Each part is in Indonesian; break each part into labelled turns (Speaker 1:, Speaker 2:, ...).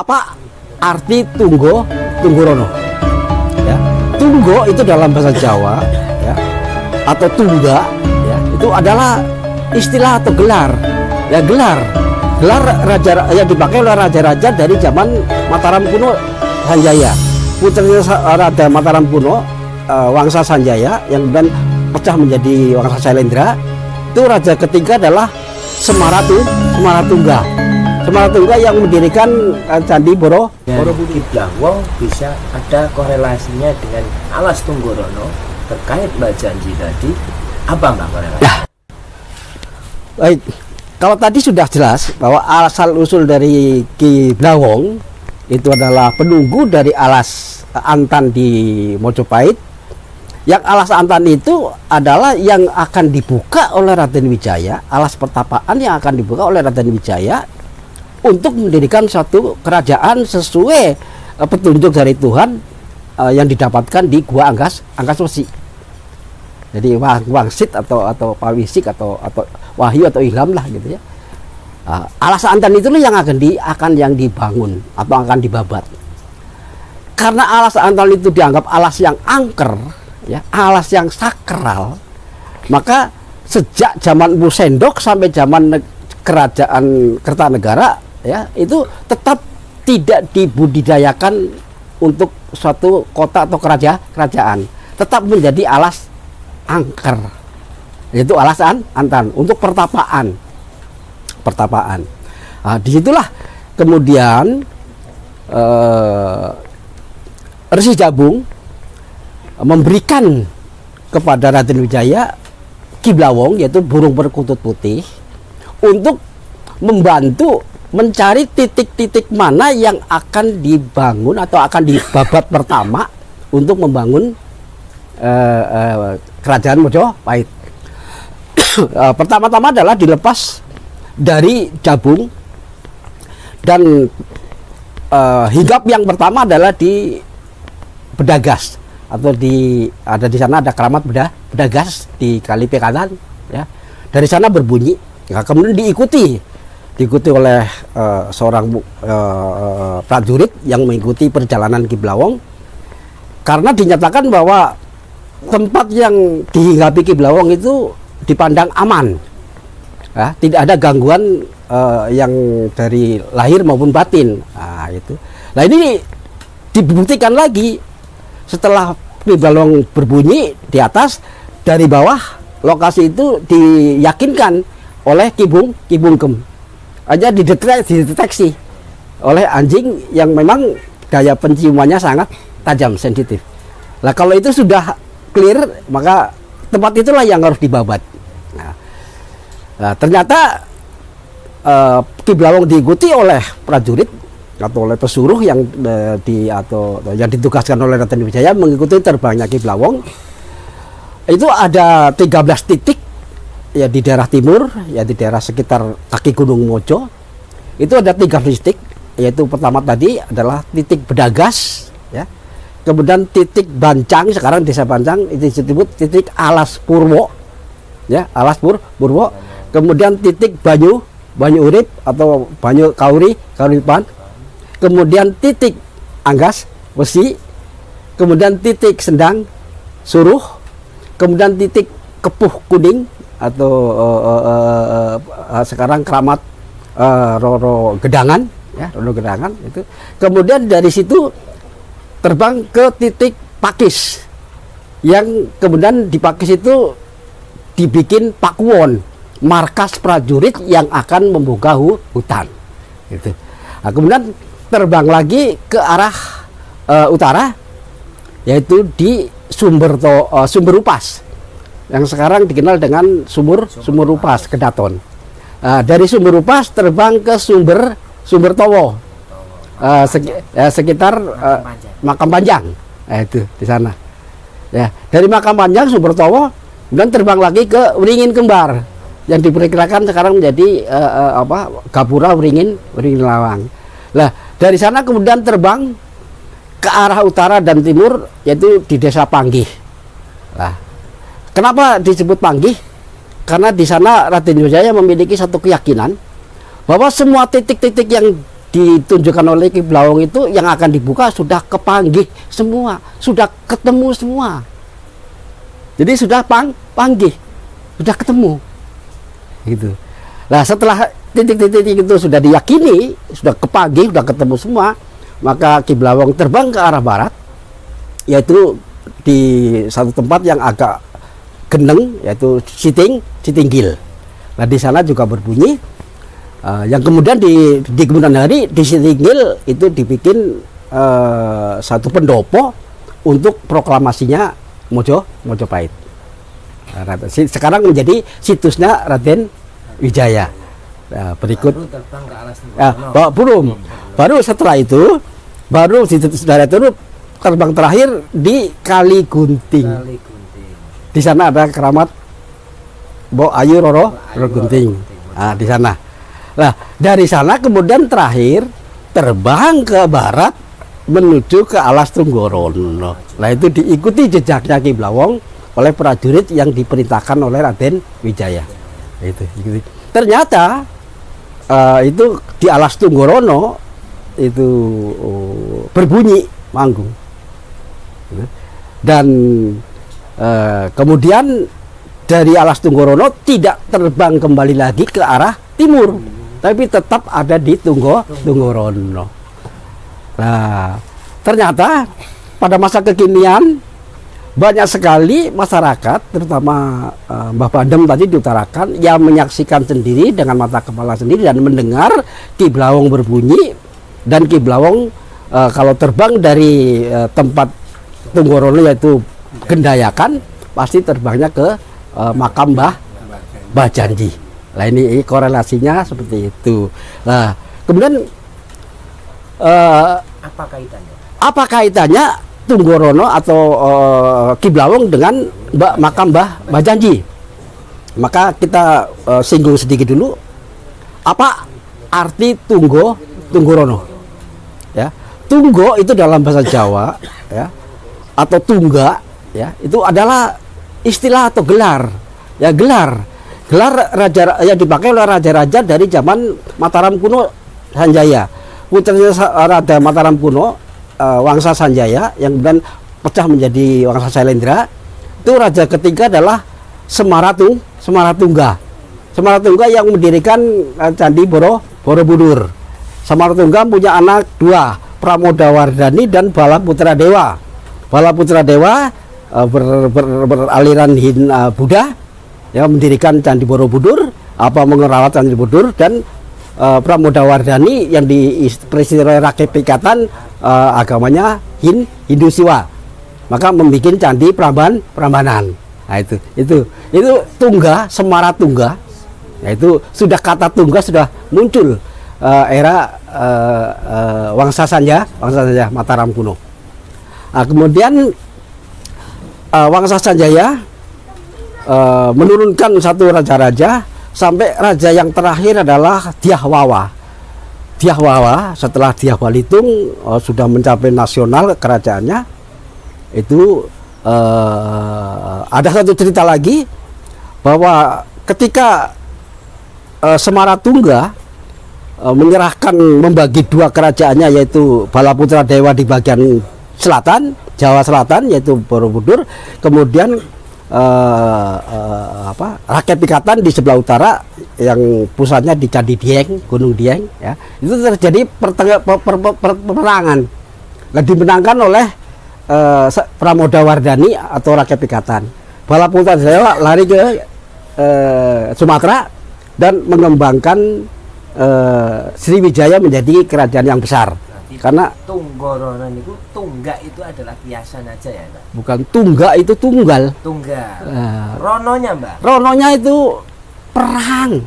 Speaker 1: Apa arti Tunggo Tunggorono? Ya, Tunggo itu dalam bahasa Jawa, ya, atau Tungga, ya, itu adalah istilah atau gelar, ya, gelar raja yang dipakai oleh raja-raja dari zaman Mataram kuno Sanjaya. Putranya Raja Mataram kuno, Wangsa Sanjaya, yang kemudian pecah menjadi Wangsa Sailendra. Itu raja ketiga adalah Semaratungga yang mendirikan Candi Borobudur.
Speaker 2: Ki Blawong bisa ada korelasinya dengan alas Tunggorono terkait Mbak Janji tadi, apa nggak korelasi?
Speaker 1: Ya. Baik, kalau tadi sudah jelas bahwa asal usul dari Ki Blawong itu adalah penunggu dari alas Antan di Mojopahit. Yang alas Antan itu adalah yang akan dibuka oleh Raden Wijaya, alas pertapaan yang akan dibuka oleh Raden Wijaya untuk mendirikan suatu kerajaan sesuai petunjuk dari Tuhan yang didapatkan di Gua Angkas Wesi. Jadi Wangsit atau Pawisik atau Wahyu atau Ilham lah gitu ya. Alas Antan itulah yang akan yang dibangun atau akan dibabat. Karena alas Antan itu dianggap alas yang angker, ya, alas yang sakral, maka sejak zaman Empu Sendok sampai zaman kerajaan Kertanegara, ya, itu tetap tidak dibudidayakan untuk suatu kota atau kerajaan, tetap menjadi alas angker, yaitu alas Antan untuk pertapaan. Disitulah kemudian Resi Jabung memberikan kepada Raden Wijaya Ki Blawong, yaitu burung berkutut putih, untuk membantu mencari titik-titik mana yang akan dibangun atau akan dibabat pertama untuk membangun kerajaan Mojopahit. Pertama-tama adalah dilepas dari Jabung, dan hinggap yang pertama adalah di Bedagas, atau ada di sana ada keramat Bedagas di Kali Pekanan, ya. Dari sana berbunyi, ya, kemudian diikuti oleh seorang prajurit yang mengikuti perjalanan Ki Blawong, karena dinyatakan bahwa tempat yang dihinggapi Ki Blawong itu dipandang aman, ya, tidak ada gangguan yang dari lahir maupun batin. Nah ini dibuktikan lagi setelah Ki Blawong berbunyi di atas, dari bawah lokasi itu diyakinkan oleh Ki Bungkem aja dideteksi oleh anjing yang memang daya penciumannya sangat tajam, sensitif. Nah kalau itu sudah clear, maka tempat itulah yang harus dibabat. Nah, ternyata Ki Blawong diikuti oleh prajurit atau oleh pesuruh yang yang ditugaskan oleh Raden Wijaya mengikuti terbangnya Ki Blawong. Itu ada 13 titik, ya, di daerah timur, ya, di daerah sekitar kaki Gunung Mojo. Itu ada 3 titik, yaitu pertama tadi adalah titik Bedagas, ya. Kemudian titik Bancang, sekarang desa Bancang itu disebut titik Alas Purwo, ya, Alas Purwo. Kemudian titik Banyu Urip atau Banyu Kauripan. Kemudian titik Anggas Wesi. Kemudian titik Sendang Suruh. Kemudian titik Kepuh Kuning atau sekarang keramat Roro Gedangan, ya, Roro Gedangan itu. Kemudian dari situ terbang ke titik Pakis, yang kemudian di Pakis itu dibikin Pakuwon, markas prajurit yang akan membuka hutan gitu. Nah, kemudian terbang lagi ke arah utara, yaitu di Sumber Upas, yang sekarang dikenal dengan Sumur Upas Kedaton. Dari Sumber Upas terbang ke Sumber Towo, sekitar Makam Panjang, itu di sana. Ya, dari Makam Panjang, Sumber Towo, kemudian terbang lagi ke Wringin Kembar, yang diperkirakan sekarang menjadi Gapura Wringin Lawang. Nah, dari sana kemudian terbang ke arah utara dan timur, yaitu di Desa Panggih. Nah, kenapa disebut Panggih? Karena di sana Raden Wijaya memiliki satu keyakinan bahwa semua titik-titik yang ditunjukkan oleh Ki Blawong itu yang akan dibuka sudah kepanggih semua, sudah ketemu semua. Jadi sudah panggih, sudah ketemu. Gitu. Nah, setelah titik-titik itu sudah diyakini, sudah kepanggih, sudah ketemu semua, maka Ki Blawong terbang ke arah barat, yaitu di satu tempat yang agak geneng, yaitu Sitinggil. Nah, di sana juga berbunyi. Yang kemudian di kemudian hari di Sitinggil itu dibikin satu pendopo untuk proklamasinya Mojopahit. Sekarang menjadi situsnya Raden Wijaya. Nah, berikut
Speaker 2: baru terbang ke alas Tunggorono.
Speaker 1: belum. Baru setelah itu baru dari itu terbang terakhir di Kali Gunting. Di sana ada keramat Mbok Ayu Roro Gunting. Nah, di sana. Nah, dari sana kemudian terakhir terbang ke barat menuju ke alas Tunggorono. Nah, itu diikuti jejaknya Ki Blawong oleh prajurit yang diperintahkan oleh Raden Wijaya. Itu. Ternyata itu di alas Tunggorono itu berbunyi manggung. Dan kemudian dari alas Tunggorono tidak terbang kembali lagi ke arah timur, tapi tetap ada di Tunggorono. Nah, ternyata pada masa kekinian banyak sekali masyarakat, terutama Mbah Bandem tadi diutarakan, yang menyaksikan sendiri dengan mata kepala sendiri dan mendengar Ki Blawong berbunyi, dan Ki Blawong kalau terbang dari tempat Tunggorono yaitu Gendayakan, pasti terbangnya ke makam Mbah Janji. Nah, ini korelasinya seperti itu. Nah, kemudian apa kaitannya Tunggorono atau Ki Blawong dengan makam Mbah Janji? Maka kita singgung sedikit dulu. Apa arti Tunggorono? Ya, Tunggo itu dalam bahasa Jawa, ya, atau tungga, ya, itu adalah istilah atau gelar. Ya, gelar raja yang dipakai oleh raja-raja dari zaman Mataram kuno Sanjaya. Putranya Raja Mataram kuno, Wangsa Sanjaya, yang kemudian pecah menjadi Wangsa Sailendra. Itu raja ketiga adalah Semaratungga yang mendirikan Candi Borobudur. Semaratungga punya anak dua, Pramodawardhani dan Balaputra Dewa. Balaputra Dewa beraliran Buddha, ya, mendirikan Candi Borobudur, mengerawat Candi Borobudur, dan Pramodawardhani yang dipresidi oleh rakyat Pikatan, agamanya Hindu Siwa, maka membuat Candi Prambanan. Nah, itu Tungga, Semaratungga. Nah, itu sudah kata Tungga sudah muncul era Wangsa Sanjaya Mataram kuno. Nah, kemudian Wangsa Sanjaya menurunkan satu raja-raja sampai raja yang terakhir adalah Dyahwawa. Setelah Dyah Balitung sudah mencapai nasional kerajaannya, itu ada satu cerita lagi bahwa ketika Semaratungga menyerahkan, membagi dua kerajaannya, yaitu Balaputra Dewa di bagian selatan, Jawa Selatan, yaitu Borobudur, kemudian rakyat Pikatan di sebelah utara yang pusatnya di Candi Dieng, Gunung Dieng, ya, itu terjadi peperangan. Nah, dimenangkan oleh Pramodawardhani atau rakyat Pikatan. Balaputra Dewa lari ke Sumatera dan mengembangkan Sriwijaya menjadi kerajaan yang besar. Karena
Speaker 2: Tunggorono itu tungga itu adalah kiasan aja ya, Mbak?
Speaker 1: Bukan, tungga itu tunggal.
Speaker 2: Tunggal. Rononya, Mbak?
Speaker 1: Rononya itu perang.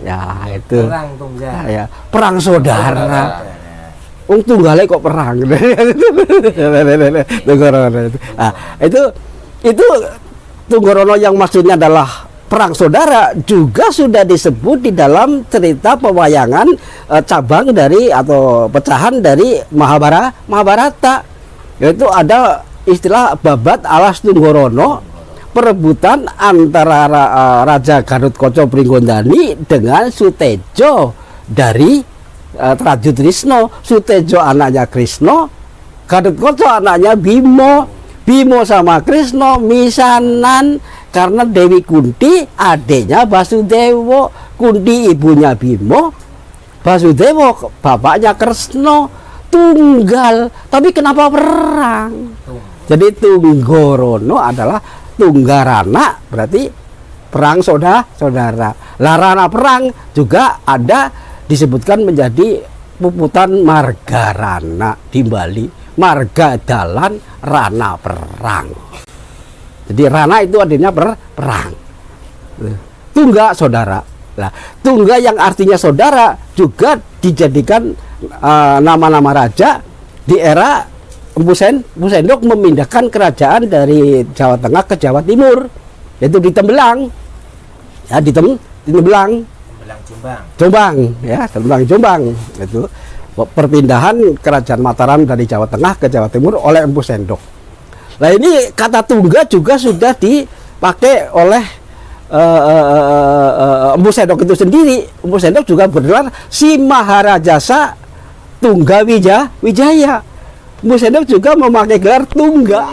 Speaker 1: Ya, itu.
Speaker 2: Perang tunggal.
Speaker 1: Ya, perang saudara. Tunggalnya kok perang. Tunggorono itu. Nah, itu Tunggorono yang maksudnya adalah perang saudara juga sudah disebut di dalam cerita pewayangan cabang dari atau pecahan dari Mahabharata, yaitu ada istilah babat alas Tunggorono, perebutan antara Raja Gatot Kaca Pringgondani dengan Sutejo dari Trajutrisno, Sutejo anaknya Krisno, Gatotkaca anaknya Bimo, Bimo sama Krisno misanan karena Dewi Kunti adiknya Basudewa, Kunti ibunya Bimo, Basudewa bapaknya Kresno, tunggal. Tapi kenapa perang? Jadi Tunggorono adalah Tunggarana, berarti perang saudara. Larana perang juga ada disebutkan menjadi puputan Margarana di Bali, marga dalan, rana perang. Jadi rana itu artinya perang. Tungga saudara. Nah, tungga yang artinya saudara juga dijadikan nama-nama raja di era Empu Sendok memindahkan kerajaan dari Jawa Tengah ke Jawa Timur, yaitu di Tembelang. Ya, di Tembelang. Jombang, ya, Jombang itu perpindahan kerajaan Mataram dari Jawa Tengah ke Jawa Timur oleh Empu Sendok. Nah, ini kata tungga juga sudah dipakai oleh Empu Sendok itu sendiri. Empu Sendok juga bergelar Si Maharajasa Tungga Wijaya. Empu Sendok juga memakai gelar tungga.